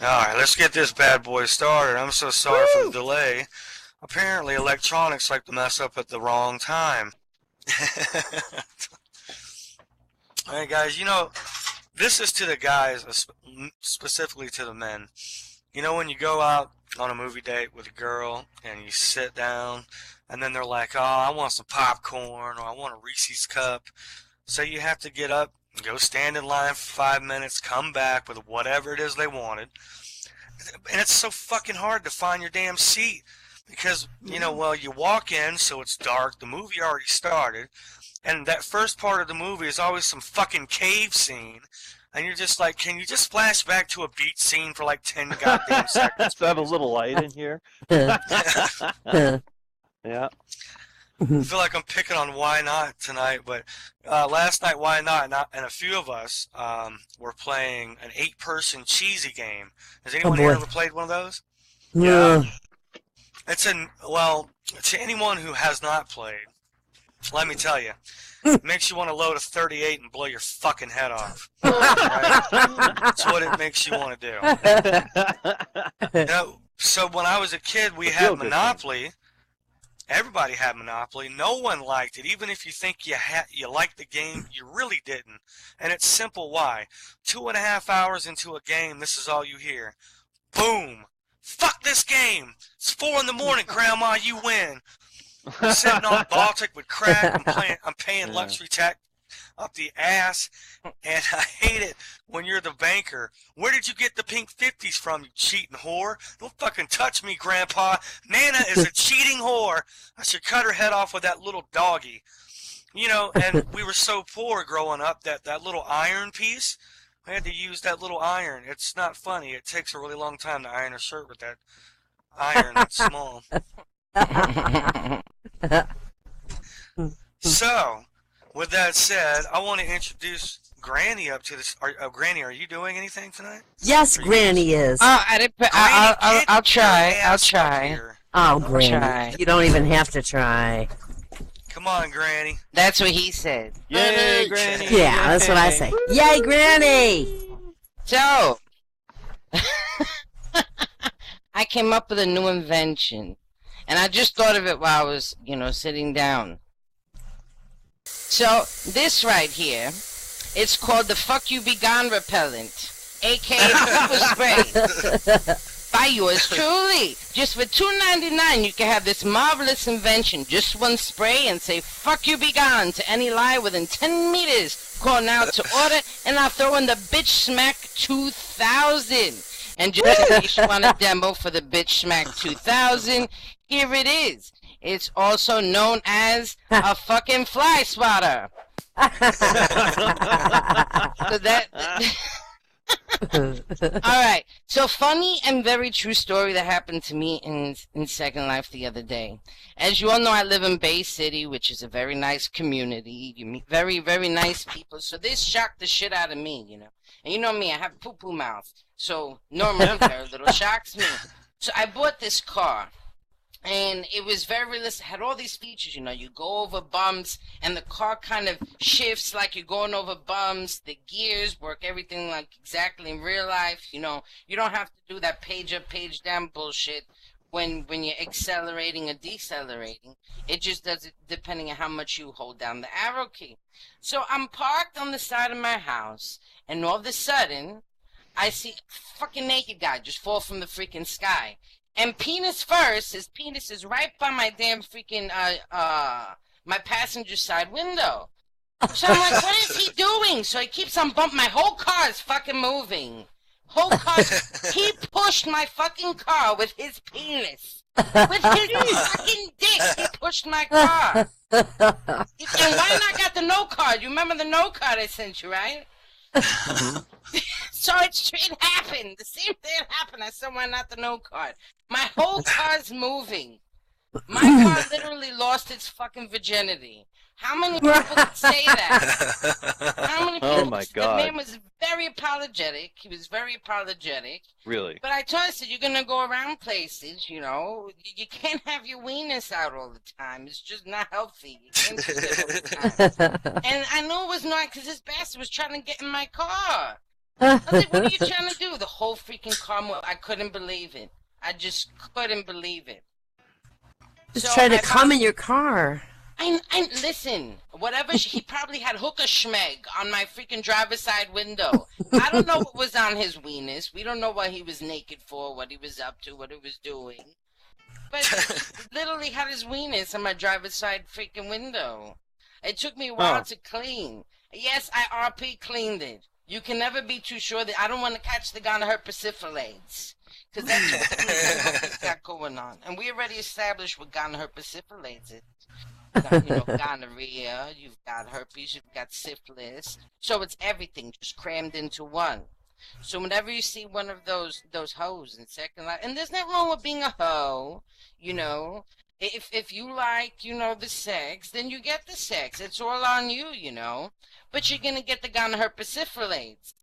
Alright, let's get this bad boy started. I'm so sorry for the delay. Apparently, electronics like to mess up at the wrong time. Alright, guys, this is to the guys, specifically to the men. When you go out on a movie date with a girl and you sit down, and then they're like, oh, I want some popcorn or I want a Reese's cup. So you have to get up, go stand in line for 5 minutes, come back with whatever it is they wanted. And it's so fucking hard to find your damn seat because, well, you walk in, so it's dark, the movie already started, and that first part of the movie is always some fucking cave scene, and you're just like, can you just flash back to a beach scene for like 10 goddamn seconds? So I have a little light in here. Yeah. I feel like I'm picking on Why Not tonight, but last night Why Not and a few of us were playing an 8-person cheesy game. Has anyone here ever played one of those? Yeah. Well, to anyone who has not played, let me tell you, it makes you want to load a 38 and blow your fucking head off. Right? That's what it makes you want to do. So when I was a kid, we had Monopoly. Everybody had Monopoly. No one liked it. Even if you think you liked the game, you really didn't. And it's simple why. 2.5 hours into a game, this is all you hear. Boom! Fuck this game! It's 4 in the morning, Grandma, you win! I'm sitting on Baltic with crack. I'm paying luxury tax up the ass, and I hate it when you're the banker. Where did you get the pink 50s from, you cheating whore? Don't fucking touch me, Grandpa. Nana is a cheating whore. I should cut her head off with that little doggy. And we were so poor growing up that little iron piece, I had to use that little iron. It's not funny. It takes a really long time to iron a shirt with that iron that's small. So, with that said, I want to introduce Granny up to this. Granny, are you doing anything tonight? Yes, Granny is. I didn't. I'll try. I'll try. Oh, Granny, you don't even have to try. Come on, Granny. That's what he said. Yay, Granny! Yeah, that's what I say. Yay, Granny! So, I came up with a new invention, and I just thought of it while I was, sitting down. So, this right here, it's called the Fuck You Be Gone Repellent, aka Pepper Spray. By yours truly. Just for $2.99, you can have this marvelous invention. Just one spray and say, fuck you be gone to any lie within 10 meters. Call now to order, and I'll throw in the Bitch Smack 2000. And just in case you want a demo for the Bitch Smack 2000, here it is. It's also known as a fucking fly swatter. So that... Alright, so funny and very true story that happened to me in Second Life the other day. As you all know, I live in Bay City, which is a very nice community. You meet very, very nice people. So this shocked the shit out of me, And you know me, I have poo-poo mouth. So normally very little shocks me. So I bought this car. And it was very realistic. It had all these features, you go over bumps, and the car kind of shifts like you're going over bumps. The gears work everything like exactly in real life. You don't have to do that page up, page down bullshit when you're accelerating or decelerating. It just does it depending on how much you hold down the arrow key. So I'm parked on the side of my house, and all of a sudden, I see a fucking naked guy just fall from the freaking sky. And penis first, his penis is right by my damn freaking, my passenger side window. So I'm like, what is he doing? So he keeps on bumping. My whole car is fucking moving. He pushed my fucking car with his penis. With his fucking dick, he pushed my car. And why not got the no card? You remember the no card I sent you, right? So it happened. The same thing happened. I said, why not the no card? My whole car's moving. My car literally lost its fucking virginity. How many people could say that? How many people? Oh my God. The man was very apologetic. He was very apologetic. Really? But I told him, I said, you're going to go around places, You can't have your weenus out all the time. It's just not healthy. You can't do that all the time. And I know it was not because this bastard was trying to get in my car. I was like, what are you trying to do? The whole freaking car, I couldn't believe it. I just couldn't believe it. Just So trying to I come in your car. I listen, whatever, he probably had hooker schmeg on my freaking driver's side window. I don't know what was on his weenus. We don't know what he was naked for, what he was up to, what he was doing. But he literally had his weenus on my driver's side freaking window. It took me a while to clean. Yes, I RP cleaned it. You can never be too sure that I don't want to catch the gonorrhea persiflage. Because that's what he's got going on. And we already established what gonorrhea persiflage is. Got, gonorrhea, you've got herpes, you've got syphilis. So it's everything just crammed into one. So whenever you see one of those hoes in Second Life, and there's nothing wrong with being a hoe, if you like, the sex, then you get the sex. It's all on you, But you're gonna get the gonorrhea persiflage,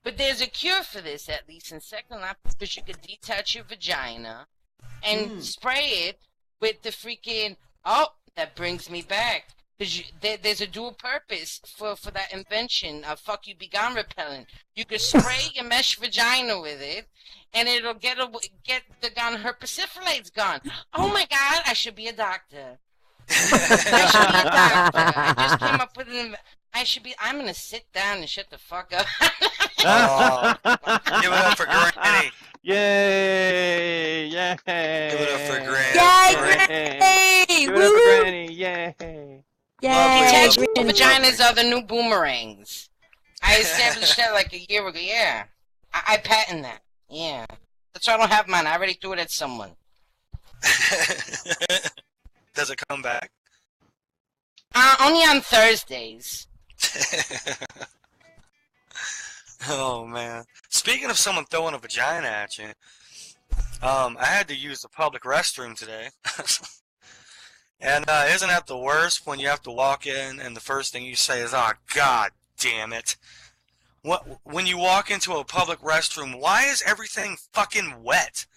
But there's a cure for this, at least in Second Life, because you could detach your vagina and spray it with the freaking, that brings me back. Because there's a dual purpose for that invention of fuck you be gone repellent. You could spray your mesh vagina with it, and it'll get the gonorrhea persiflage gone. Oh my god, I should be a doctor. I should be a doctor. I just came up with I'm gonna sit down and shut the fuck up. Give it up for Granny. Yay! Yay! Give it up for Granny. Yay, Granny! Give it up for Granny! Yay! Yay, Detachable Granny. vaginas are the new boomerangs. I established that like a year ago. Yeah, I patent that. Yeah, that's why I don't have mine. I already threw it at someone. Does it come back? Only on Thursdays. Oh man! Speaking of someone throwing a vagina at you, I had to use the public restroom today. And isn't that the worst when you have to walk in and the first thing you say is, "Oh God damn it!" When you walk into a public restroom, why is everything fucking wet?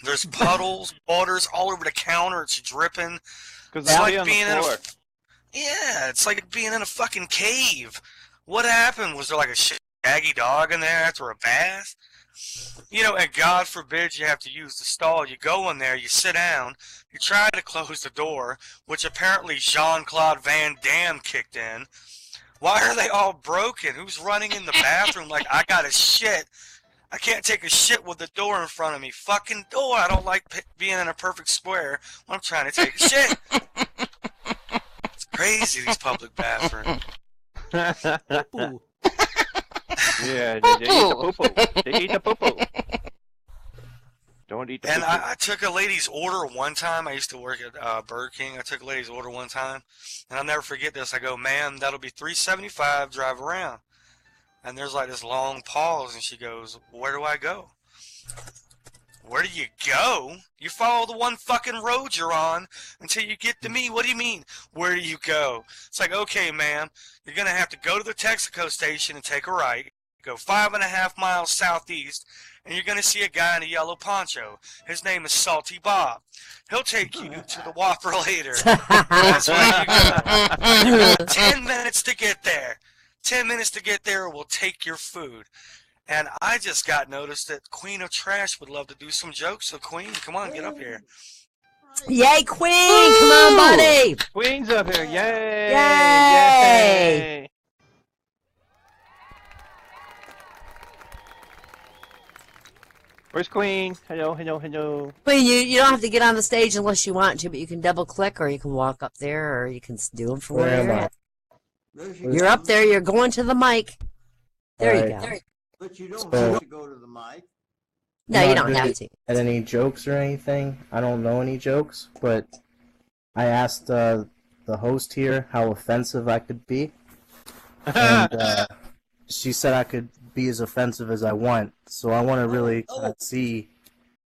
There's puddles, waters all over the counter. It's dripping. Because It's it's like on being the in a floor. yeah, it's like being in a fucking cave. What happened? Was there like a shaggy dog in there after a bath? And God forbid you have to use the stall. You go in there, you sit down, you try to close the door, which apparently Jean-Claude Van Damme kicked in. Why are they all broken? Who's running in the bathroom like, I gotta shit? I can't take a shit with the door in front of me. Fucking door. I don't like being in a perfect square when I'm trying to take a shit. It's crazy, these public bathrooms. Ooh. Yeah, they eat the poo-poo. They eat the poo-poo. Don't eat the And poo-poo. I took a lady's order one time. I used to work at Burger King. I took a lady's order one time, and I'll never forget this. I go, "Ma'am, that'll be $3.75. Drive around." And there's like this long pause, and she goes, "Where do I go?" Where do you go? You follow the one fucking road you're on until you get to me. What do you mean, where do you go? It's like, okay, ma'am, you're going to have to go to the Texaco station and take a right, go 5.5 miles southeast, and you're going to see a guy in a yellow poncho. His name is Salty Bob. He'll take you to the Whopper later. That's where you go. You got 10 minutes to get there. 10 minutes to get there, or we'll take your food. And I just got noticed that Queen of Trash would love to do some jokes. So Queen, come on, get up here. Yay, Queen! Come on, buddy! Queen's up here. Yay! Yay! Yay! Where's Queen? Hello, hello, hello. Queen, you don't have to get on the stage unless you want to, but you can double click, or you can walk up there, or you can do them from where you're at. You're up there. You're going to the mic. There you go. But you don't have to go to the mic. No, you don't have to. Had any jokes or anything? I don't know any jokes, but I asked the host here how offensive I could be, and she said I could be as offensive as I want. So I want to really see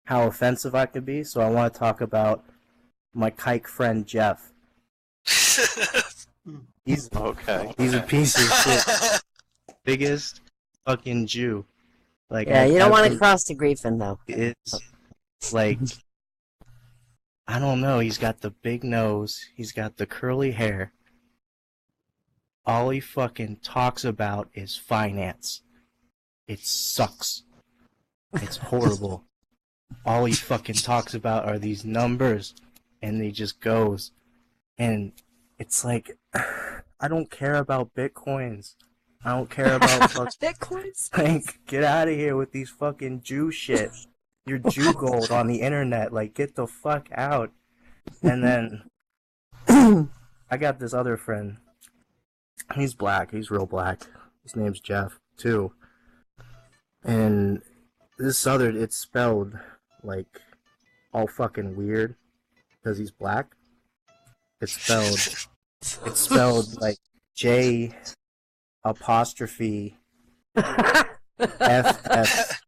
how offensive I could be. So I want to talk about my kike friend Jeff. He's Okay. He's a piece of shit. Biggest fucking Jew. Like, Yeah, you don't want to cross the griefing, though. It's like, I don't know. He's got the big nose. He's got the curly hair. all he fucking talks about is finance. It sucks. It's horrible. All he fucking talks about are these numbers, and he just goes. And it's like, I don't care about Bitcoins. I don't care about Bitcoins. like, get out of here with these fucking Jew shit. Your Jew gold on the internet. Like, get the fuck out. And then I got this other friend. He's black. He's real black. His name's Jeff, too. And this other, it's spelled, like, all fucking weird because he's black. It's spelled like J apostrophe FF.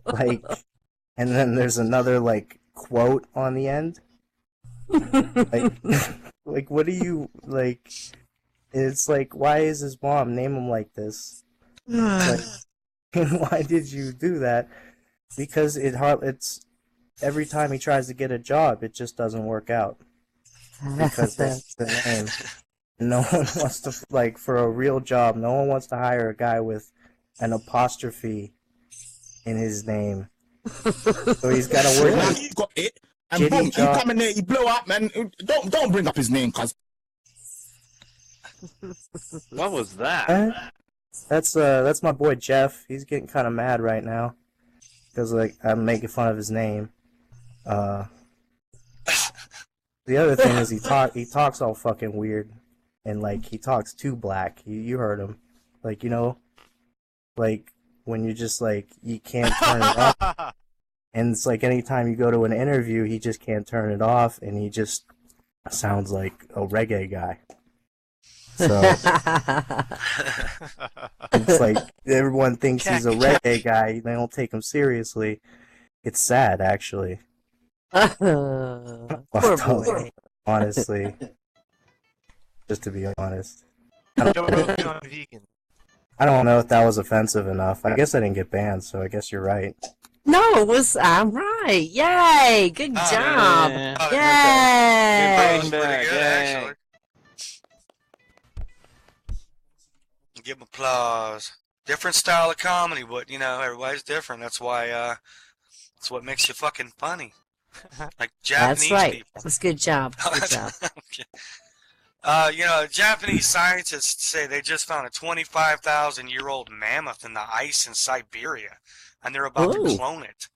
Like, and then there's another, like, quote on the end. Like, like, what do you, like, it's like, why is his mom name him like this? Like, and why did you do that? Because it's, every time he tries to get a job, it just doesn't work out. Because that's the name. No one wants to, like, for a real job, no one wants to hire a guy with an apostrophe in his name. So he's got to work. He got it, and boom, he come in there, he blow up, man. Don't bring up his name, cuz. What was that? That's my boy Jeff. He's getting kind of mad right now because, like, I'm making fun of his name. The other thing is he talks all fucking weird, and, like, he talks too black. You heard him, like, you know, like when you just, like, you can't turn it off, and it's like anytime you go to an interview, he just can't turn it off, and he just sounds like a reggae guy. So it's like everyone thinks he's a reggae guy. They don't take him seriously. It's sad, actually. Poor boy. Honestly, just to be honest, I don't know if that was offensive enough. I guess I didn't get banned, so I guess you're right. No, it was right. Yay! Good job. Yeah. Yay! Pretty good, actually. Give him applause. Different style of comedy, but, you know, everybody's different. That's why, that's what makes you fucking funny. Like Japanese That's right. people. That's good job. Good job. Okay. You know, Japanese scientists say they just found a 25,000-year-old mammoth in the ice in Siberia, and they're about to clone it.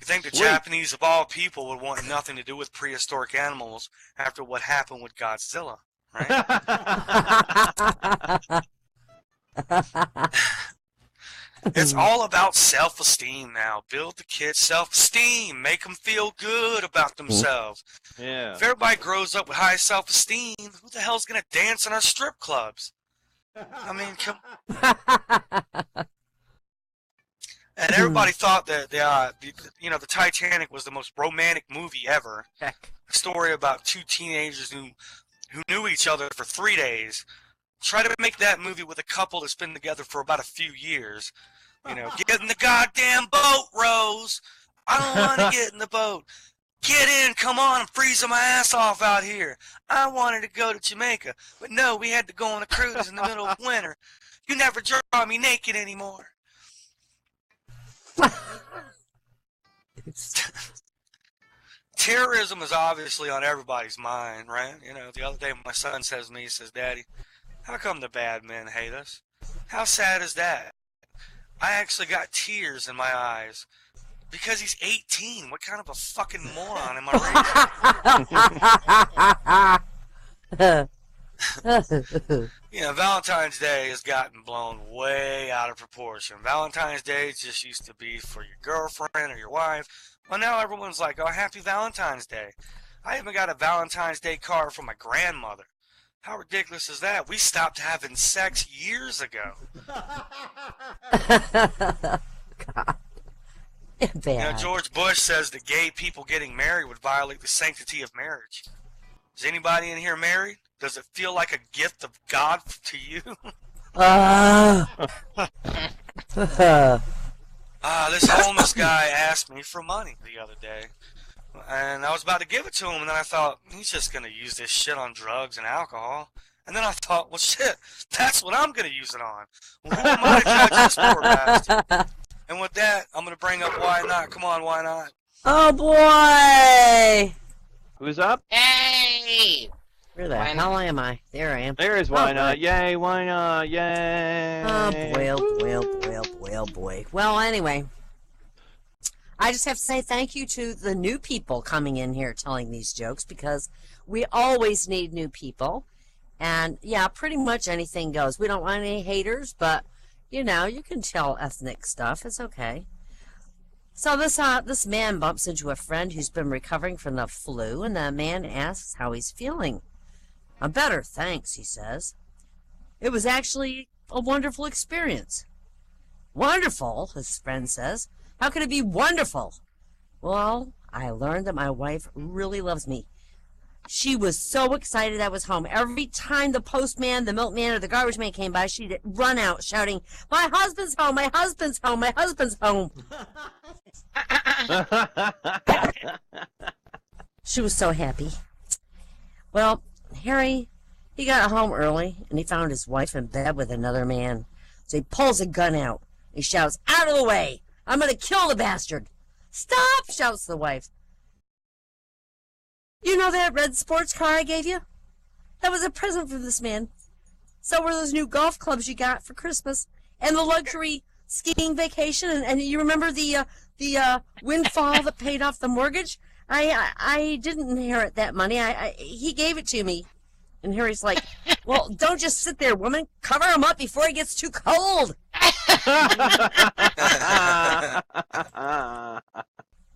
You think the Japanese, of all people, would want nothing to do with prehistoric animals after what happened with Godzilla, right? It's all about self-esteem now. Build the kids' self-esteem. Make them feel good about themselves. Yeah. If everybody grows up with high self-esteem, who the hell's going to dance in our strip clubs? I mean, come. And everybody thought that the Titanic was the most romantic movie ever. Heck. A story about two teenagers who knew each other for 3 days. Try to make that movie with a couple that's been together for about a few years. You know, get in the goddamn boat, Rose. I don't want to get in the boat. Get in, come on, I'm freezing my ass off out here. I wanted to go to Jamaica, but no, we had to go on a cruise in the middle of winter. You never draw me naked anymore. Terrorism is obviously on everybody's mind, right? You know, the other day my son says to me, he says, Daddy, how come the bad men hate us? How sad is that? I actually got tears in my eyes. Because he's 18. What kind of a fucking moron am I raising? You know, Valentine's Day has gotten blown way out of proportion. Valentine's Day just used to be for your girlfriend or your wife. Well, now everyone's like, oh, happy Valentine's Day. I even got a Valentine's Day card from my grandmother. How ridiculous is that? We stopped having sex years ago. God. You know, George Bush says that gay people getting married would violate the sanctity of marriage. Is anybody in here married? Does it feel like a gift of God to you? This homeless guy asked me for money the other day. And I was about to give it to him, and then I thought, he's just going to use this shit on drugs and alcohol. And then I thought, well, shit, that's what I'm going to use it on. Well, who am I to judge this poor bastard? And with that, I'm going to bring up why not. Come on, why not? Oh, boy! Who's up? Hey! Where the Why hell am I? There I am. There's why not. Yay, why not? Yay. Oh, boy, oh, boy, oh, boy, oh, boy, oh, boy. Well, anyway, I just have to say thank you to the new people coming in here telling these jokes, because we always need new people. And, yeah, pretty much anything goes. We don't want any haters, but, you know, you can tell ethnic stuff. It's okay. So this man bumps into a friend who's been recovering from the flu, and the man asks how he's feeling. I'm better, thanks, he says. It was actually a wonderful experience. Wonderful, his friend says. How could it be wonderful? Well, I learned that my wife really loves me. She was so excited I was home. Every time the postman, the milkman, or the garbage man came by, she'd run out shouting, "My husband's home! My husband's home! My husband's home!" She was so happy. Well, Harry, he got home early, and he found his wife in bed with another man. So he pulls a gun out. He shouts, "Out of the way! I'm going to kill the bastard!" "Stop!" shouts the wife. "You know that red sports car I gave you? That was a present from this man. So were those new golf clubs you got for Christmas, and the luxury skiing vacation, and you remember the windfall that paid off the mortgage? I didn't inherit that money. He gave it to me." And Harry's like, "Well, don't just sit there, woman. Cover him up before he gets too cold."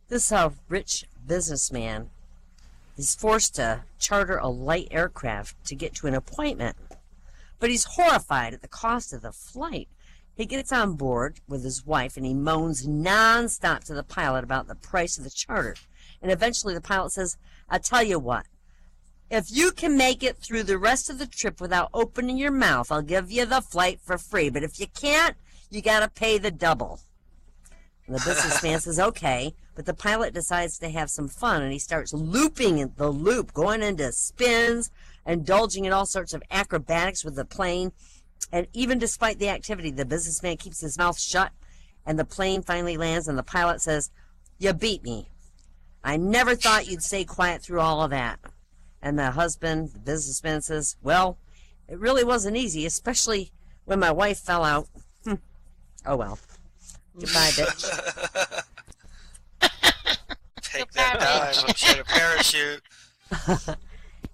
This rich businessman is forced to charter a light aircraft to get to an appointment. But he's horrified at the cost of the flight. He gets on board with his wife, and he moans nonstop to the pilot about the price of the charter. And eventually the pilot says, "I'll tell you what. If you can make it through the rest of the trip without opening your mouth, I'll give you the flight for free. But if you can't, you got to pay the double." And the businessman says, "Okay." But the pilot decides to have some fun, and he starts looping the loop, going into spins, indulging in all sorts of acrobatics with the plane. And even despite the activity, the businessman keeps his mouth shut, and the plane finally lands, and the pilot says, "You beat me. I never thought you'd stay quiet through all of that." And the husband, the businessman, says, "Well, it really wasn't easy, especially when my wife fell out." Oh, well. Goodbye, bitch. Take that dive. I'm sure a parachute.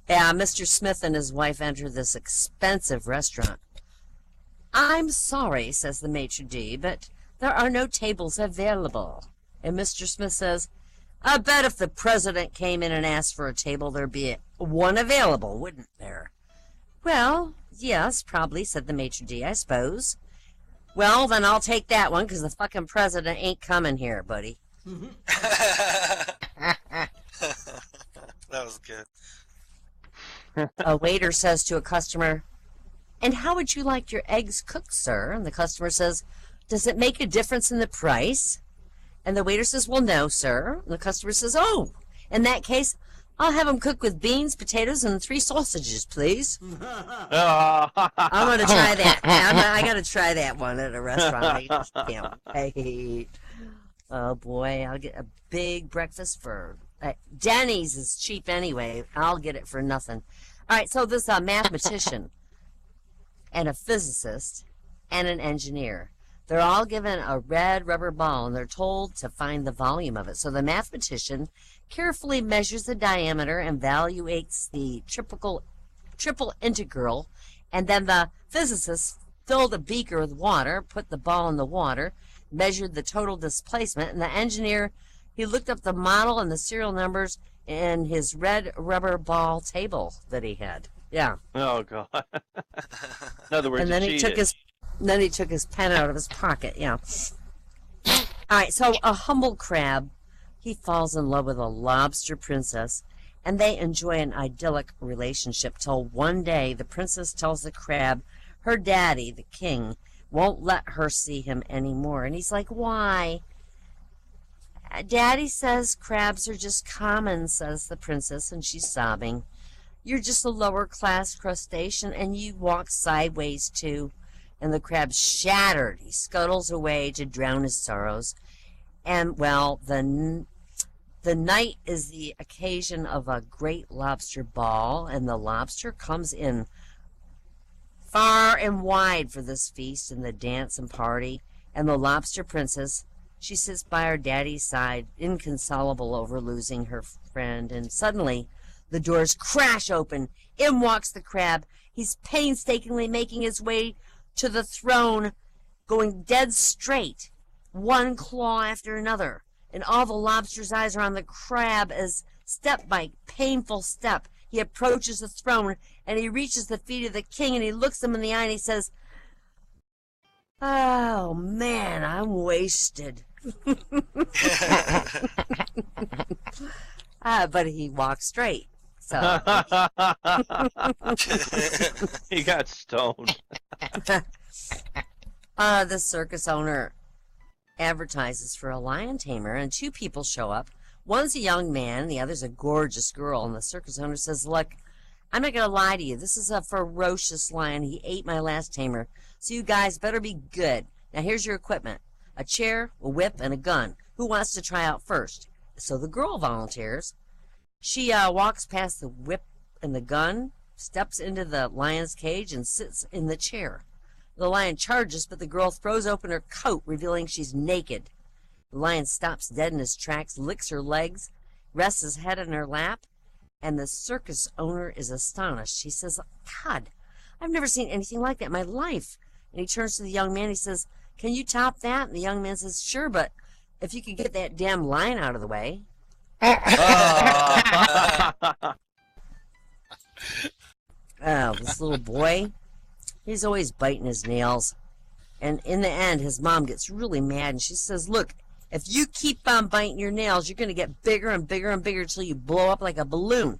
Yeah, Mr. Smith and his wife enter this expensive restaurant. "I'm sorry," says the maitre d', "but there are no tables available." And Mr. Smith says, "I bet if the president came in and asked for a table, there'd be one available, wouldn't there?" "Well, yes, probably," said the maitre d', "I suppose." "Well, then I'll take that one, because the fucking president ain't coming here, buddy." That was good. A waiter says to a customer, "And how would you like your eggs cooked, sir?" And the customer says, "Does it make a difference in the price?" And the waiter says, "Well, no, sir." And the customer says, "Oh, in that case, I'll have them cooked with beans, potatoes, and 3 sausages, please." I'm going to try that. I got to try that one at a restaurant. I just can't wait. Oh, boy, I'll get a big breakfast for... Denny's is cheap anyway. I'll get it for nothing. All right, so this mathematician and a physicist and an engineer, they're all given a red rubber ball, and they're told to find the volume of it. So the mathematician carefully measures the diameter and evaluates the triple integral, and then the physicist filled a beaker with water, put the ball in the water, measured the total displacement, and the engineer, he looked up the model and the serial numbers in his red rubber ball table that he had. Yeah. Oh, God. In other words, And then he took his pen out of his pocket. Yeah. All right. So a humble crab, he falls in love with a lobster princess, and they enjoy an idyllic relationship till one day the princess tells the crab her daddy, the king, won't let her see him anymore. And he's like, "Why?" "Daddy says crabs are just common," says the princess, and she's sobbing. You're just a lower class crustacean, and you walk sideways too. And the crab, shattered, he scuttles away to drown his sorrows. And, well, the night is the occasion of a great lobster ball, and the lobster comes in far and wide for this feast and the dance and party. And the lobster princess, she sits by her daddy's side, inconsolable over losing her friend. And suddenly, the doors crash open. In walks the crab. He's painstakingly making his way to the throne, going dead straight, one claw after another. And all the lobster's eyes are on the crab as, step by painful step, he approaches the throne, and he reaches the feet of the king, and he looks him in the eye, and he says, "Oh, man, I'm wasted." But he walks straight. So He got stoned. the circus owner advertises for a lion tamer, and two people show up. One's a young man, and the other's a gorgeous girl. And the circus owner says, "Look, I'm not going to lie to you. This is a ferocious lion. He ate my last tamer. So you guys better be good. Now here's your equipment. A chair, a whip, and a gun. Who wants to try out first?" So the girl volunteers. She walks past the whip and the gun, steps into the lion's cage, and sits in the chair. The lion charges, but the girl throws open her coat, revealing she's naked. The lion stops dead in his tracks, licks her legs, rests his head in her lap, and the circus owner is astonished. He says, "God, I've never seen anything like that in my life." And he turns to the young man. He says, "Can you top that?" And the young man says, "Sure, but if you could get that damn lion out of the way." Oh, this little boy, he's always biting his nails. And in the end, his mom gets really mad, and she says, "Look, if you keep on biting your nails, you're going to get bigger and bigger and bigger until you blow up like a balloon."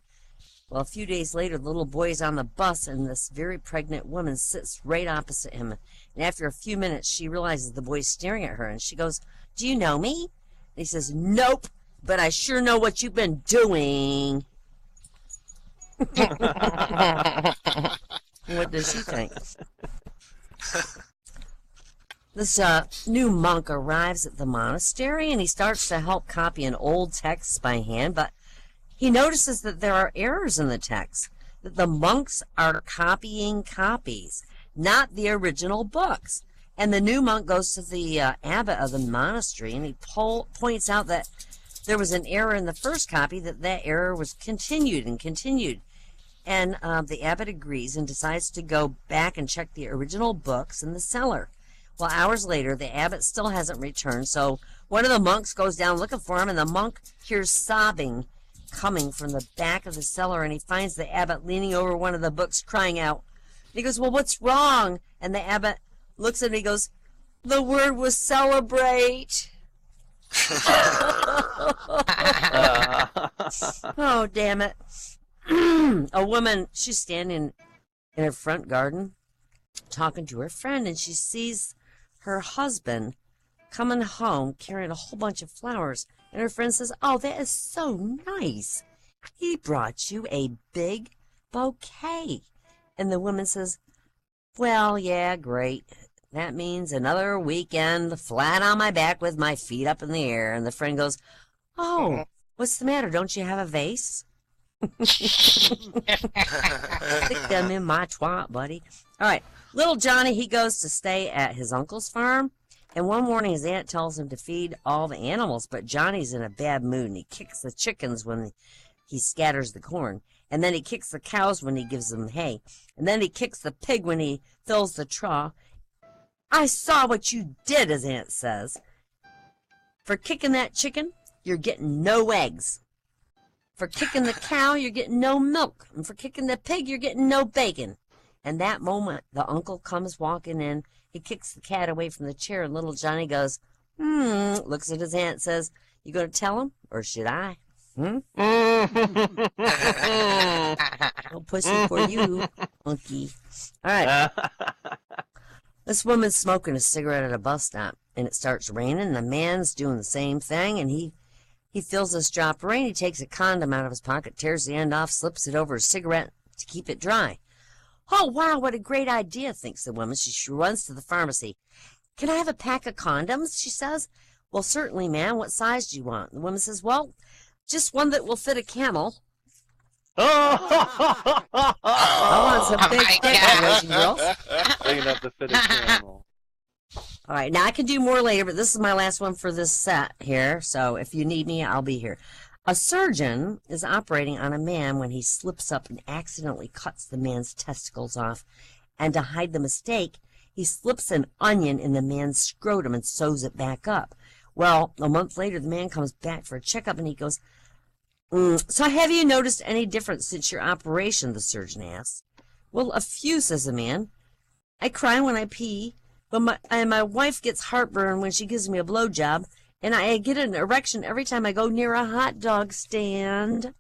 Well, a few days later, the little boy is on the bus, and this very pregnant woman sits right opposite him. And after a few minutes, she realizes the boy's staring at her, and she goes, "Do you know me?" And he says, "Nope, but I sure know what you've been doing." What does she think? This new monk arrives at the monastery, and he starts to help copy an old text by hand, but he notices that there are errors in the text, that the monks are copying copies, not the original books. And the new monk goes to the abbot of the monastery, and he points out that there was an error in the first copy, that error was continued and continued. And the abbot agrees and decides to go back and check the original books in the cellar. Well, hours later, the abbot still hasn't returned, so one of the monks goes down looking for him, and the monk hears sobbing coming from the back of the cellar, and he finds the abbot leaning over one of the books crying out. He goes, "Well, what's wrong?" And the abbot looks at him and he goes, "The word was celebrate." Oh, damn it. A woman, she's standing in her front garden talking to her friend, and she sees her husband coming home carrying a whole bunch of flowers. And her friend says, "Oh, that is so nice. He brought you a big bouquet." And the woman says, "Well, yeah, great. That means another weekend flat on my back with my feet up in the air." And the friend goes, "Oh, what's the matter? Don't you have a vase?" Stick them in my twat, buddy. All right. Little Johnny, he goes to stay at his uncle's farm. And one morning his aunt tells him to feed all the animals, but Johnny's in a bad mood, and he kicks the chickens when he scatters the corn. And then he kicks the cows when he gives them hay. And then he kicks the pig when he fills the trough. "I saw what you did," his aunt says. "For kicking that chicken, you're getting no eggs. For kicking the cow, you're getting no milk. And for kicking the pig, you're getting no bacon." And that moment, the uncle comes walking in. He kicks the cat away from the chair, and little Johnny goes, looks at his aunt, says, "You going to tell him, or should I?" No pussy for you, monkey. All right. This woman's smoking a cigarette at a bus stop, and it starts raining, and the man's doing the same thing, and he feels this drop of rain. He takes a condom out of his pocket, tears the end off, slips it over his cigarette, to keep it dry. Oh, wow, what a great idea, thinks the woman. She runs to the pharmacy. Can I have a pack of condoms, she says. Well, certainly, ma'am. What size do you want? The woman says, well, just one that will fit a camel. I want some big thick girls. Big enough to fit a camel. All right, now I can do more later, but this is my last one for this set here. So if you need me, I'll be here. A surgeon is operating on a man when he slips up and accidentally cuts the man's testicles off. And to hide the mistake, he slips an onion in the man's scrotum and sews it back up. Well, a month later, the man comes back for a checkup and he goes, so have you noticed any difference since your operation, the surgeon asks. Well, a few, says the man. I cry when I pee, but my wife gets heartburn when she gives me a blowjob, and I get an erection every time I go near a hot dog stand.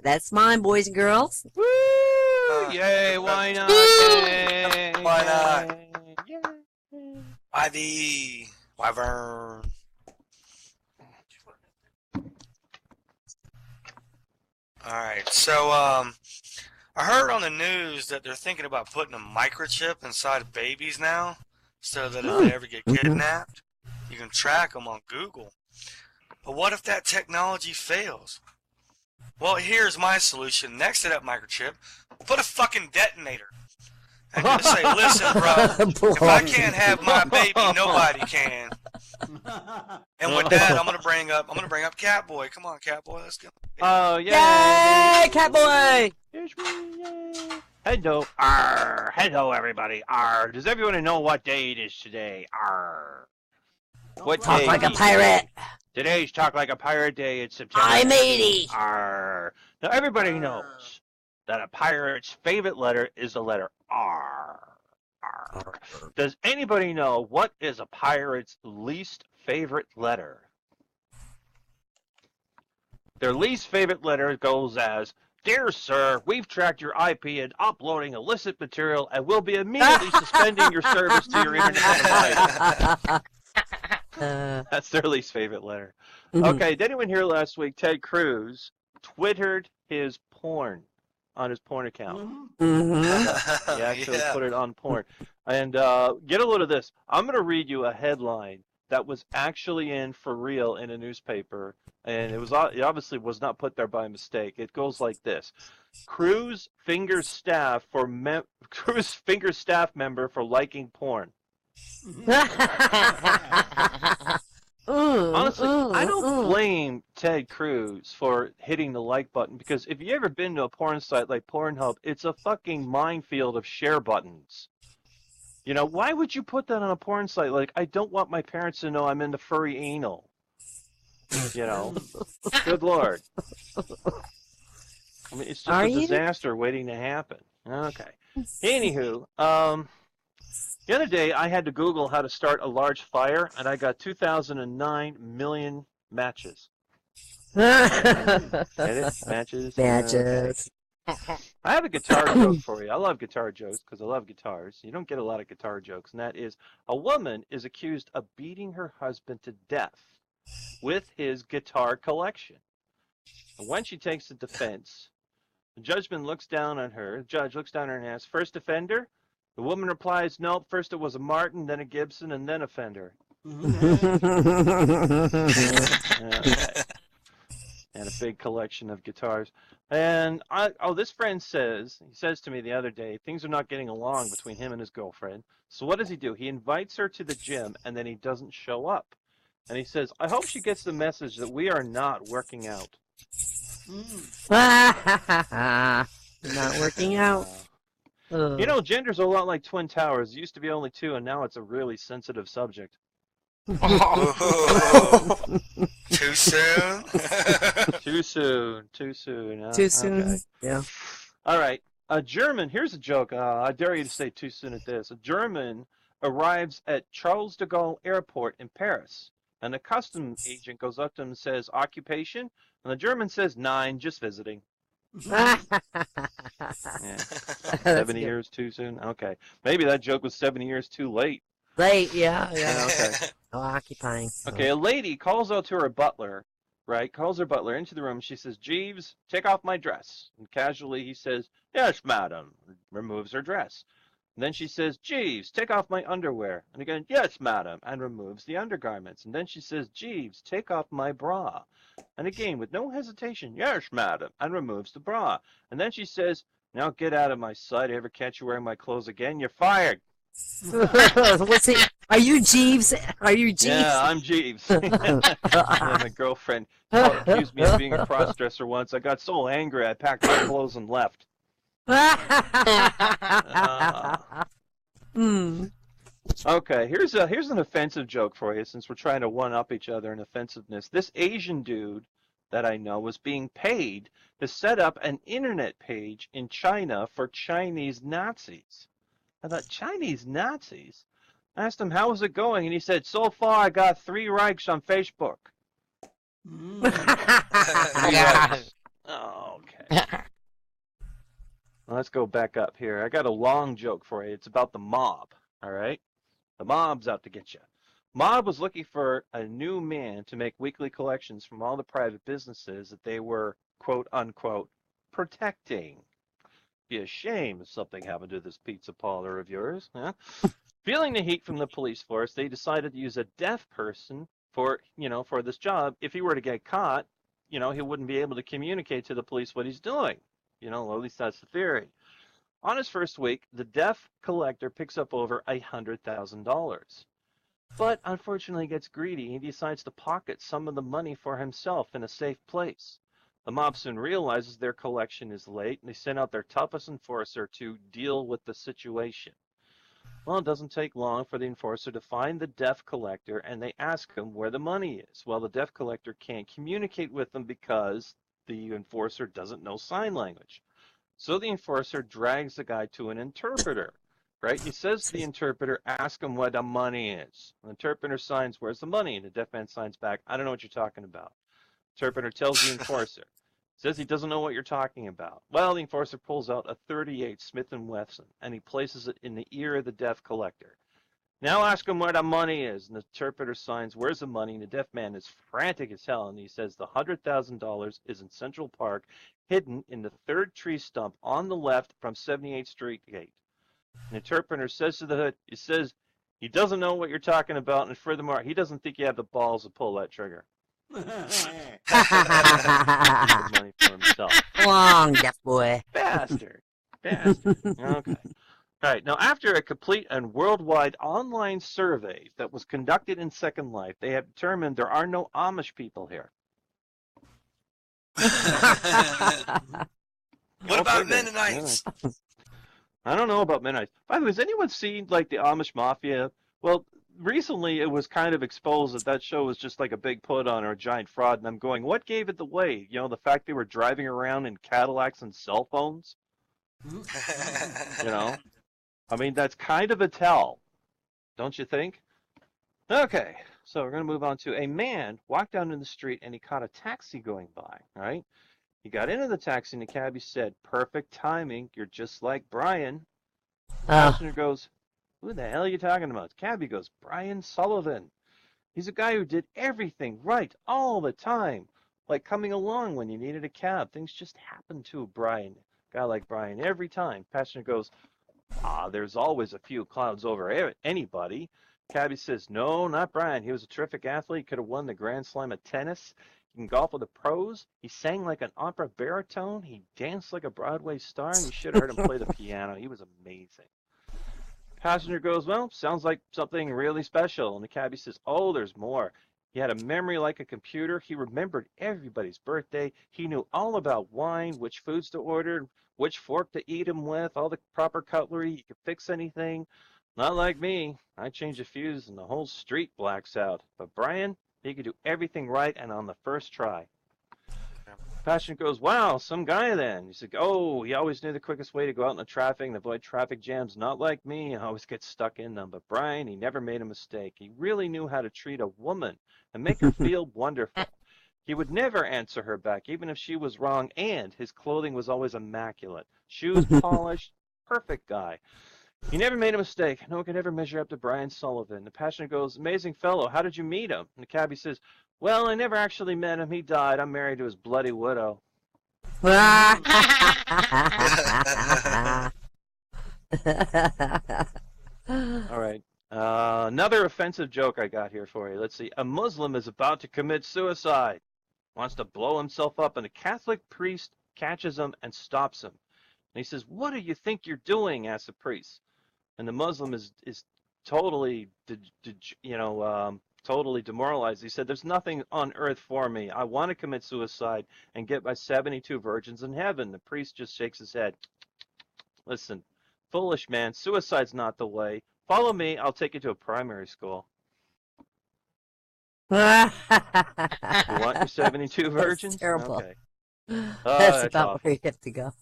That's mine, boys and girls. Woo! Yay, why not? Yay. Why not? Yay. Ivy. Wyvern. Alright, so, I heard on the news that they're thinking about putting a microchip inside of babies now, so that if they ever get kidnapped, you can track them on Google. But what if that technology fails? Well, here's my solution. Next to that microchip, put a fucking detonator. And just say, listen, bro, if I can't have my baby, nobody can. And with that, I'm gonna bring up Catboy. Come on, Catboy, let's go. Oh, yay! Yay, Catboy! Here's me, yay! Hello, everybody. Arr. Does everyone know what day it is today? Arr. What Talk day? like a pirate. Today's Talk Like a Pirate Day. It's September. I'm 80. Arr. Now, everybody knows that a pirate's favorite letter is the letter R. R. Does anybody know what is a pirate's least favorite letter? Their least favorite letter goes as, Dear sir, we've tracked your IP and uploading illicit material and will be immediately suspending your service to your internet device. That's their least favorite letter. Okay, did anyone hear last week Ted Cruz twittered his porn on his porn account? He actually put it on porn. And get a load of this. I'm going to read you a headline that was actually in for real in a newspaper, and it obviously was not put there by mistake. It goes like this: Cruz fingers staff member for liking porn. Honestly, I don't blame Ted Cruz for hitting the like button, because if you've ever been to a porn site like Pornhub, it's a fucking minefield of share buttons. You know, why would you put that on a porn site? Like, I don't want my parents to know I'm into furry anal. You know? Good Lord. I mean, it's just a disaster waiting to happen. Okay. Anywho, the other day I had to Google how to start a large fire, and I got 2,009 million matches. Get it? Matches? Matches. I have a guitar joke for you. I love guitar jokes because I love guitars. You don't get a lot of guitar jokes, and that is, a woman is accused of beating her husband to death with his guitar collection. And when she takes the defense, the judge looks down on her and asks, first offender? The woman replies, nope, first it was a Martin, then a Gibson, and then a Fender. And a big collection of guitars. And this friend says to me the other day, things are not getting along between him and his girlfriend. So what does he do? He invites her to the gym, and then he doesn't show up. And he says, I hope she gets the message that we are not working out. Not working out. You know, gender's a lot like Twin Towers. It used to be only two, and now it's a really sensitive subject. Too soon? Too soon. Too soon. Okay. Yeah. All right. A German, here's a joke. I dare you to say too soon at this. A German arrives at Charles de Gaulle Airport in Paris, and a customs agent goes up to him and says, occupation? And the German says, 9, just visiting. Yeah. 70 years too soon? Okay. Maybe that joke was 70 years too late. Late, yeah. Okay. Oh, occupying. Okay, a lady calls out to her butler right, calls her butler into the room. She says, Jeeves, take off my dress. And casually he says, yes, madam. Removes her dress. And then she says, Jeeves, take off my underwear. And again, yes, madam, and removes the undergarments. And then she says, Jeeves, take off my bra. And again, with no hesitation, yes, madam, and removes the bra. And then she says, now get out of my sight. I ever catch you wearing my clothes again, you're fired. What's it? Are you Jeeves? Are you Jeeves? Yeah, I'm Jeeves. Yeah, my girlfriend accused me of being a cross-dresser once. I got so angry I packed my clothes and left. Okay, here's an offensive joke for you, since we're trying to one-up each other in offensiveness. This Asian dude that I know was being paid to set up an internet page in China for Chinese Nazis. I thought, Chinese Nazis? I asked him, how is it going? And he said, so far I got 3 likes on Facebook. 3 likes. Oh, okay. Let's go back up here. I got a long joke for you. It's about the mob, all right? The mob's out to get you. Mob was looking for a new man to make weekly collections from all the private businesses that they were, quote, unquote, protecting. Be a shame if something happened to this pizza parlor of yours. Huh? Feeling the heat from the police force, they decided to use a deaf person for this job. If he were to get caught, he wouldn't be able to communicate to the police what he's doing. Well, at least that's the theory. On his first week, the deaf collector picks up over $100,000. But unfortunately, he gets greedy. He decides to pocket some of the money for himself in a safe place. The mob soon realizes their collection is late, and they send out their toughest enforcer to deal with the situation. Well, it doesn't take long for the enforcer to find the deaf collector, and they ask him where the money is. Well, the deaf collector can't communicate with them because the enforcer doesn't know sign language. So the enforcer drags the guy to an interpreter, right? He says to the interpreter, ask him where the money is. The interpreter signs, where's the money? And the deaf man signs back, I don't know what you're talking about. Interpreter tells the enforcer, says he doesn't know what you're talking about. Well, the enforcer pulls out a .38 Smith & Wesson, and he places it in the ear of the deaf collector. Now ask him where the money is. And the interpreter signs, where's the money? And the deaf man is frantic as hell, and he says the $100,000 is in Central Park, hidden in the 3rd tree stump on the left from 78th Street gate. And the interpreter says to the hood, he says he doesn't know what you're talking about, and furthermore, he doesn't think you have the balls to pull that trigger. Money for himself. Long, deaf boy. Bastard. Okay. All right. Now, after a complete and worldwide online survey that was conducted in Second Life, they have determined there are no Amish people here. What about Mennonites? I don't know about Mennonites. By the way, has anyone seen like the Amish Mafia? Well, recently it was kind of exposed that show was just like a big put on or a giant fraud, and I'm going, what gave it away? The fact they were driving around in Cadillacs and cell phones? I mean, that's kind of a tell, don't you think? Okay, so we're going to move on to a man walked down in the street and he caught a taxi going by, right? He got into the taxi and the cabbie said, perfect timing, you're just like Brian. The passenger goes, who the hell are you talking about? The cabbie goes, Brian Sullivan. He's a guy who did everything right all the time, like coming along when you needed a cab. Things just happened to Brian, a guy like Brian, every time. Passenger goes, there's always a few clouds over anybody. Cabbie says, no, not Brian. He was a terrific athlete, could have won the Grand Slam of tennis. He can golf with the pros. He sang like an opera baritone. He danced like a Broadway star, and you should have heard him play the piano. He was amazing. Passenger goes, well, sounds like something really special. And the cabbie says, oh, there's more. He had a memory like a computer. He remembered everybody's birthday. He knew all about wine, which foods to order, which fork to eat them with, all the proper cutlery. He could fix anything. Not like me. I change a fuse and the whole street blacks out. But Brian, he could do everything right and on the first try. Passion goes, wow, some guy then. He said, oh, he always knew the quickest way to go out in the traffic and avoid traffic jams. Not like me. I always get stuck in them. But Brian, he never made a mistake. He really knew how to treat a woman and make her feel wonderful. He would never answer her back, even if she was wrong, and his clothing was always immaculate. Shoes polished, perfect guy. He never made a mistake. No one could ever measure up to Brian Sullivan. The passenger goes, amazing fellow. How did you meet him? And the cabbie says, well, I never actually met him. He died. I'm married to his bloody widow. All All right. Another offensive joke I got here for you. Let's see. A Muslim is about to commit suicide. Wants to blow himself up, and a Catholic priest catches him and stops him. And he says, what do you think you're doing? Asks the priest. And the Muslim is totally, totally demoralized. He said, there's nothing on earth for me. I want to commit suicide and get my 72 virgins in heaven. The priest just shakes his head. Listen, foolish man, suicide's not the way. Follow me, I'll take you to a primary school. You want your 72 virgins? That's terrible. Okay. That's about awful. where you have to go.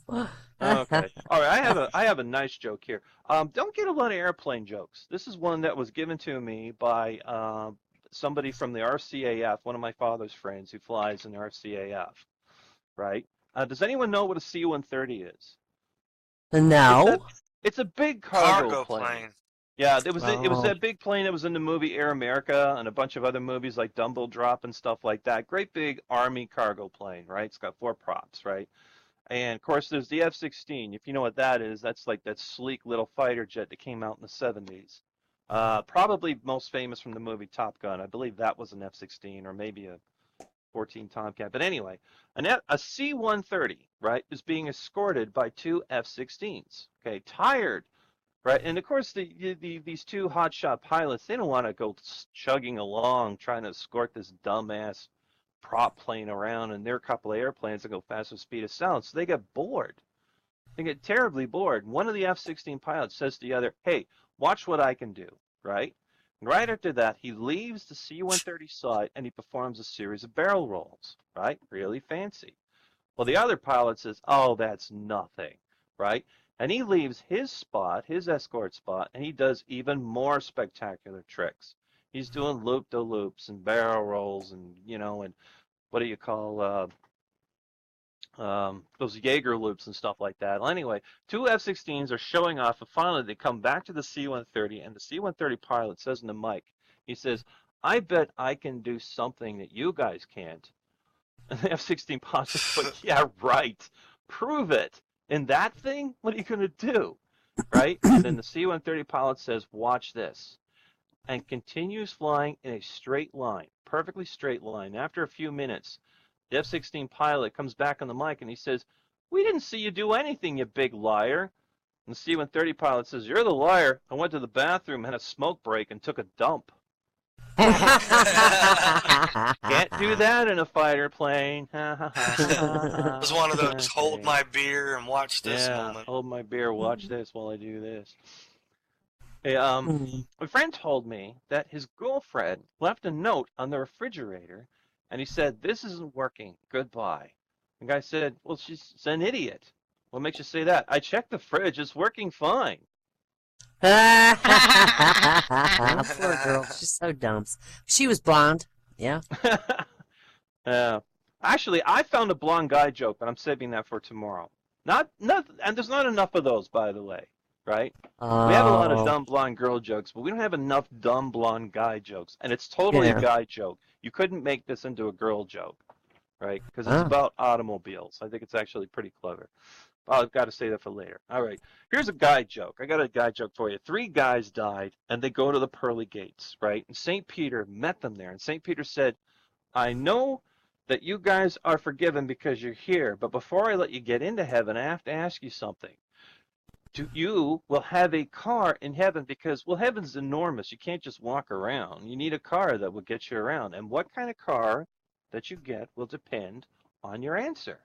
Okay. All right. I have a nice joke here. Don't get a lot of airplane jokes. This is one that was given to me by somebody from the RCAF, one of my father's friends who flies in the RCAF. Right? Does anyone know what a C-130 is? No. It's a big cargo plane. plane. Yeah, it was Oh. that big plane that was in the movie Air America and a bunch of other movies like Dumble Drop and stuff like that. Great big Army cargo plane, right? It's got 4 props, right? And of course, there's the F-16. If you know what that is, that's like that sleek little fighter jet that came out in the 70s. Probably most famous from the movie Top Gun. I believe that was an F-16 or maybe a 14 Tomcat. But anyway, a C-130, right, is being escorted by 2 F-16s. Okay, tired. Right, and of course these 2 hotshot pilots, they don't want to go chugging along trying to escort this dumbass prop plane around and their couple of airplanes that go faster speed of sound, so they get bored. They get terribly bored. One of the F-16 pilots says to the other, hey, watch what I can do, right? And right after that, he leaves the C-130 side and he performs a series of barrel rolls, right? Really fancy. Well, the other pilot says, oh, that's nothing, right? And he leaves his spot, his escort spot, and he does even more spectacular tricks. He's doing loop-de-loops and barrel rolls and, and what do you call those Jaeger loops and stuff like that. Well, anyway, 2 F-16s are showing off, and finally they come back to the C-130, and the C-130 pilot says in the mic, he says, I bet I can do something that you guys can't. And the F-16 pilot says, but yeah, right. Prove it. In that thing, what are you going to do? Right? And then the C-130 pilot says, watch this. And continues flying in a straight line, perfectly straight line. After a few minutes, the F-16 pilot comes back on the mic and he says, we didn't see you do anything, you big liar. And the C-130 pilot says, you're the liar. I went to the bathroom, had a smoke break, and took a dump. Can't do that in a fighter plane. It was one of those hold my beer and watch this moment. Hold my beer, watch this while I do this. Hey, a friend told me that his girlfriend left a note on the refrigerator and he said, this isn't working, goodbye. The guy said, well, she's an idiot. What makes you say that? I checked the fridge, it's working fine. Poor girl. She's so dumb. She was blonde. Yeah. Actually, I found a blonde guy joke, but I'm saving that for tomorrow. And there's not enough of those, by the way, right? Oh. We have a lot of dumb blonde girl jokes, but we don't have enough dumb blonde guy jokes. And it's totally a guy joke. You couldn't make this into a girl joke, right? Because it's about automobiles. I think it's actually pretty clever. I've got to say that for later. All right. Here's a guy joke. I got a guy joke for you. 3 guys died, and they go to the pearly gates, right? And St. Peter met them there. And St. Peter said, I know that you guys are forgiven because you're here, but before I let you get into heaven, I have to ask you something. You will have a car in heaven because, well, heaven's enormous. You can't just walk around. You need a car that will get you around. And what kind of car that you get will depend on your answer.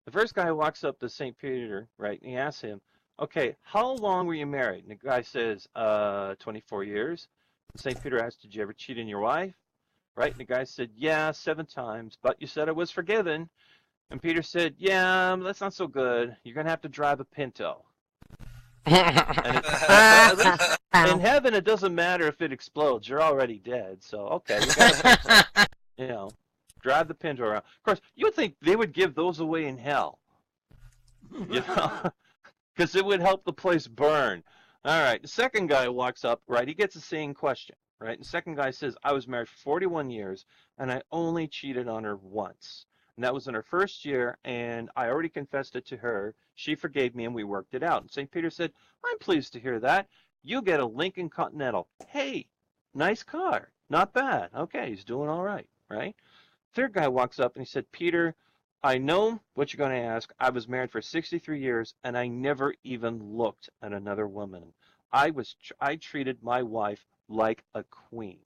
The first guy walks up to St. Peter, right, and he asks him, okay, how long were you married? And the guy says, 24 years. And St. Peter asks, did you ever cheat on your wife? Right, and the guy said, yeah, 7 times, but you said I was forgiven. And Peter said, yeah, that's not so good. You're going to have to drive a Pinto. And in heaven, it doesn't matter if it explodes. You're already dead. So, okay, you gotta, drive the Pinto around. Of course, you would think they would give those away in hell, because it would help the place burn. All right. The second guy walks up, right? He gets the same question, right? The second guy says, I was married for 41 years, and I only cheated on her once. And that was in her first year, and I already confessed it to her. She forgave me, and we worked it out. And St. Peter said, I'm pleased to hear that. You get a Lincoln Continental. Hey, nice car. Not bad. Okay, he's doing all right, right? Third guy walks up, and he said, Peter, I know what you're going to ask. I was married for 63 years, and I never even looked at another woman. I treated my wife like a queen.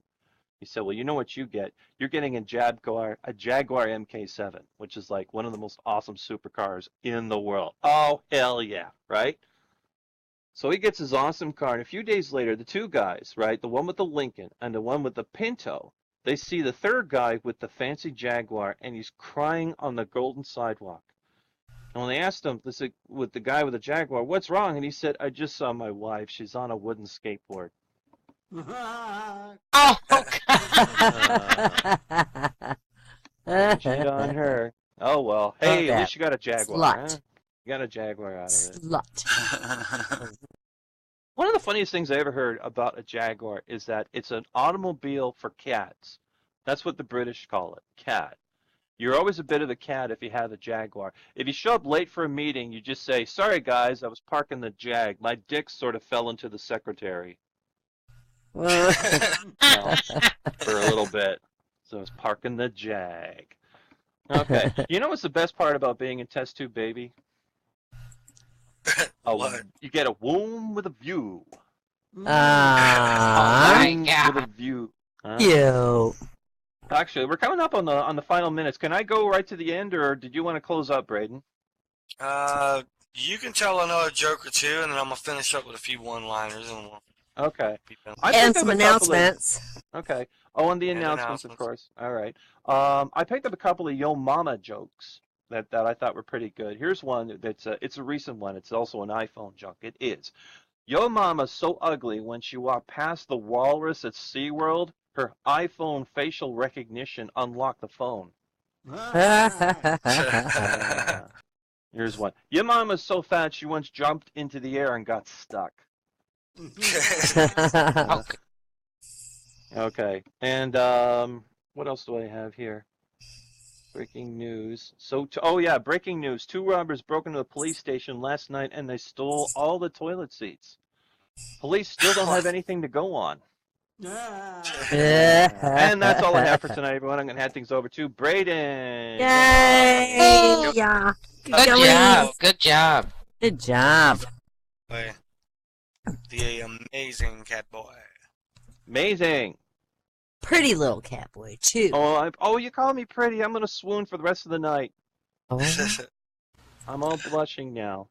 He said, well, you know what you get? You're getting a Jaguar MK7, which is like one of the most awesome supercars in the world. Oh, hell yeah, right? So he gets his awesome car, and a few days later, the two guys, right, the one with the Lincoln and the one with the Pinto, they see the third guy with the fancy Jaguar, and he's crying on the golden sidewalk. And when they asked him, with the guy with the Jaguar, what's wrong? And he said, I just saw my wife. She's on a wooden skateboard. Oh, Cheat on her. Oh, well. Hey, at least you got a Jaguar. Slut. Huh? You got a Jaguar out of it. Slut. One of the funniest things I ever heard about a Jaguar is that it's an automobile for cats. That's what the British call it, cat. You're always a bit of a cat if you have a Jaguar. If you show up late for a meeting, you just say, sorry guys, I was parking the Jag. My dick sort of fell into the secretary. Well, for a little bit. So I was parking the Jag. Okay. You know what's the best part about being in test tube, baby? What? You get a womb with a view. my Womb God. with a view. Huh? You. Actually, we're coming up on the final minutes. Can I go right to the end, or did you want to close up, Braden? You can tell another joke or two, and then I'm gonna finish up with a few one-liners, and we'll Okay. be done. I And picked some up a couple of- announcements. Okay. Oh, and the And announcements, of announcements. course. All right. I picked up a couple of Yo Mama jokes that I thought were pretty good. Here's one that's it's a recent one. It's also an iPhone joke. It is. Yo Mama's so ugly when she walked past the walrus at SeaWorld, her iPhone facial recognition unlocked the phone. Here's one. Your mama's so fat she once jumped into the air and got stuck. Okay. Okay. And what else do I have here? Breaking news. Oh yeah, breaking news. Two robbers broke into a police station last night and they stole all the toilet seats. Police still don't have anything to go on. And that's all I have for tonight, everyone. I'm going to hand things over to Braden. Yay! Yeah. Good job. Good job. Good job. Boy, the amazing cat boy. Amazing. Pretty little cat boy, too. Oh, you call me pretty. I'm going to swoon for the rest of the night. Oh. I'm all blushing now.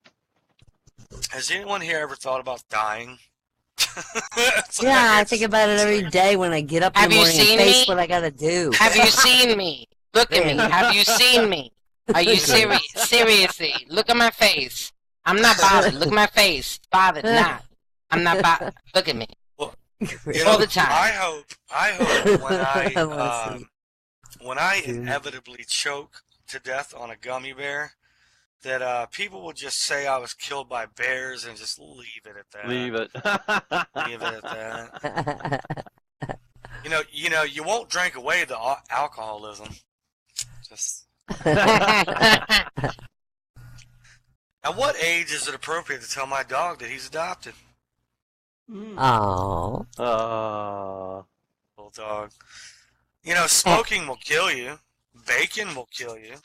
Has anyone here ever thought about dying? It's Yeah, like- I think about it every day when I get up in Have the you morning and seen face me? what I gotta do. Have you seen me? Look at me. Have you seen me? Are you serious? Seriously, look at my face. I'm not bothered. Look at my face. Bothered, not. I'm not bothered. Look at me. You All the time. I hope when I wanna when I inevitably choke to death on a gummy bear, that people will just say I was killed by bears and just leave it at that. Leave it. Leave it at that. You won't drink away the alcoholism. Just at what age is it appropriate to tell my dog that he's adopted? Oh. Little dog. Smoking will kill you. Bacon will kill you.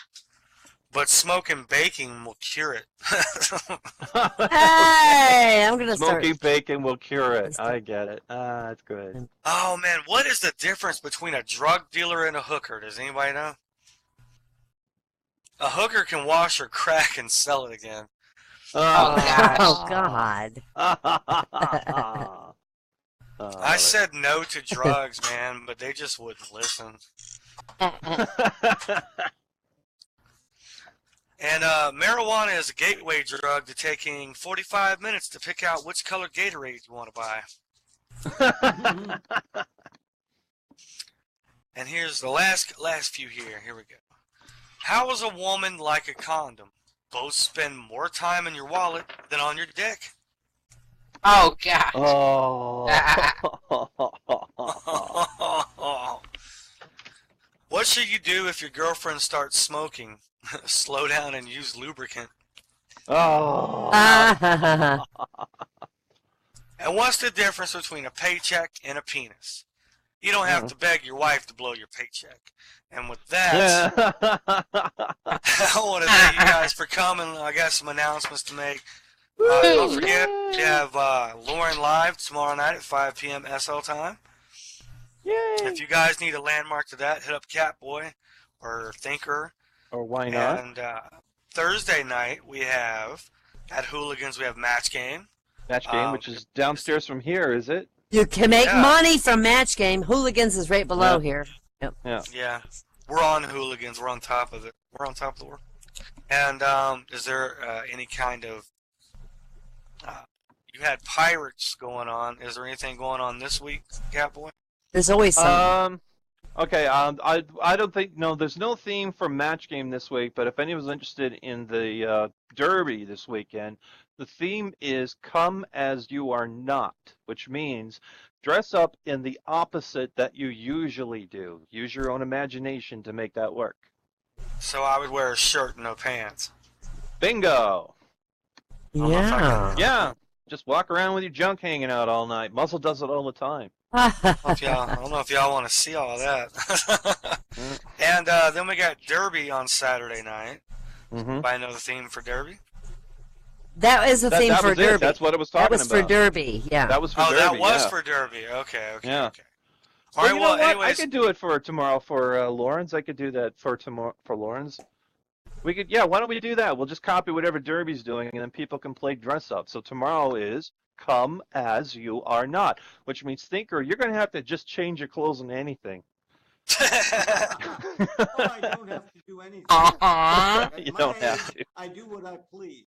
But smoking baking will cure it. Hey, I'm gonna start. Smoking bacon will cure it. I get it. That's good. Oh man, what is the difference between a drug dealer and a hooker? Does anybody know? A hooker can wash her crack and sell it again. Oh, gosh. Oh God. I said no to drugs, man, but they just wouldn't listen. And marijuana is a gateway drug to taking 45 minutes to pick out which color Gatorade you want to buy. And here's the last few here. Here we go. How is a woman like a condom? Both spend more time in your wallet than on your dick. Oh God. Oh. What should you do if your girlfriend starts smoking? Slow down and use lubricant. Oh. And what's the difference between a paycheck and a penis? You don't have to beg your wife to blow your paycheck. And with that, I want to thank you guys for coming. I got some announcements to make. Don't forget, we have Lauren live tomorrow night at 5 p.m. SL time. Yay. If you guys need a landmark to that, hit up Catboy or Thinker. Or why not? And Thursday night, we have, at Hooligans, we have Match Game. Match Game, which is downstairs from here, is it? You can make money from Match Game. Hooligans is right below here. Yep. Yeah. We're on Hooligans. We're on top of it. We're on top of the world. And is there any kind of... you had Pirates going on. Is there anything going on this week, Catboy? There's always some. Okay, I don't think... No, there's no theme for Match Game this week, but if anyone's interested in the Derby this weekend, the theme is Come As You Are Not, which means dress up in the opposite that you usually do. Use your own imagination to make that work. So I would wear a shirt and no pants. Bingo! Yeah. Yeah, just walk around with your junk hanging out all night. Muscle does it all the time. I don't know if y'all want to see all of that. And then we got Derby on Saturday night. I know the theme for Derby. That is the theme for Derby. That's what it was talking about. That was for Derby, yeah. That was for Derby, that was for Derby. Okay. Yeah. Okay. All right, well, anyways. I could do it for tomorrow for Lawrence. I could do that for tomorrow for Lawrence. We could, why don't we do that? We'll just copy whatever Derby's doing, and then people can play dress up. So tomorrow is Come As You Are Not, which means, Thinker, you're going to have to just change your clothes and anything. I don't have to do anything. Uh-huh. At You my don't age, have to. I do what I please.